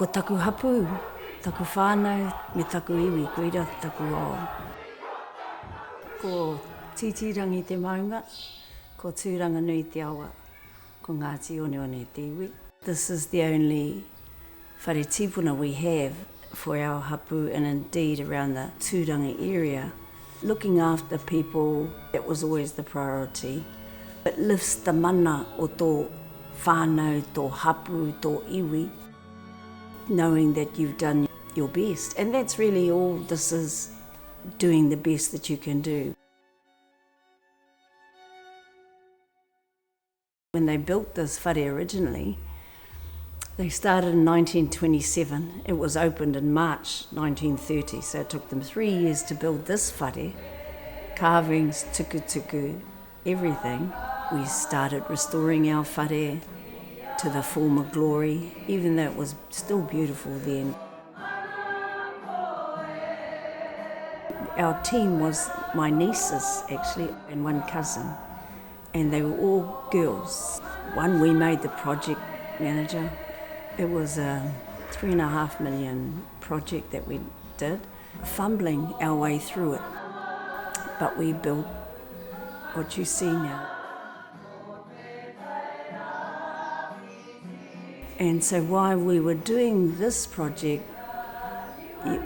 Ko taku hapu, taku whānau, me taku iwi, ko ira taku o. Ko titirangi te maunga, ko tūranga nui te awa, ko Ngāti Oneone te iwi. This is the only whare tipuna we have for our hapu and indeed around the tūranga area. Looking after people, that was always the priority. It lifts the mana o tō whānau, tō hapu, tō iwi, knowing that you've done your best. And that's really all this is, doing the best that you can do. When they built this whare originally, they started in 1927. It was opened in March 1930, so it took them 3 years to build this whare. Carvings, tuku, everything. We started restoring our whare to the former glory, even though it was still beautiful then. Our team was my nieces, actually, and one cousin, and they were all girls. One, we made the project manager. It was a $3.5 million project that we did, fumbling our way through it. But we built what you see now. And so while we were doing this project,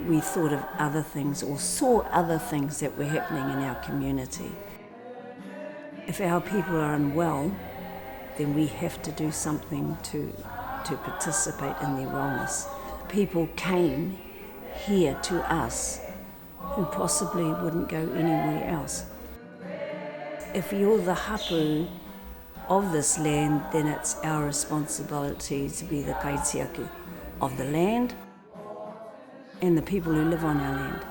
we thought of other things or saw other things that were happening in our community. If our people are unwell, then we have to do something to participate in their wellness. People came here to us who possibly wouldn't go anywhere else. If you're the hapu of this land, then it's our responsibility to be the kaitiaki of the land and the people who live on our land.